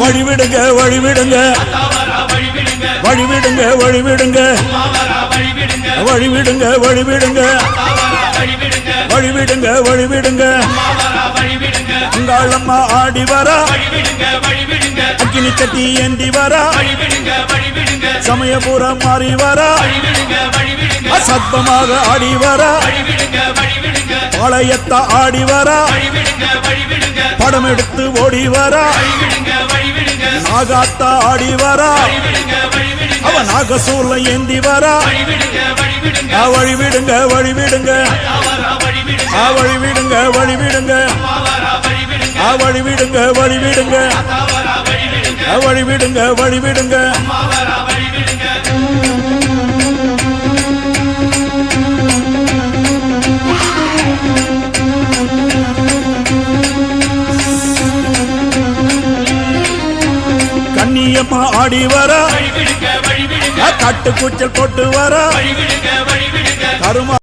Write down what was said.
வழிவிடுங்க வழிவிடுங்க வழிவிடுங்க வழிவிடுங்க வழிவிடுங்க வழிவிடுங்க வழிவிடுங்க வழிவிடுங்க அங்காளம்மா ஆடி வரா அக்கினி கட்டி ஏந்தி வரா சமயபுரம் மாறி வரா அசத்தமாக ஆடி வரா பாளையத்த ஆடி வரா படம் எடுத்து ஓடி வரா நாகாத்தா ஆடி வரா அவ நாகசூர்ல ஏந்தி வரா வழிவிடுங்க வழிவிடுங்க வழிவிடுங்க வழிவிடுங்க வழிவிடுங்க வழிவிடுங்க வழிவிடுங்க வழிவிடுங்க கண்ணியம்மா ஆடி வரா கட்டு கூச்சல் போட்டு வரா கருமா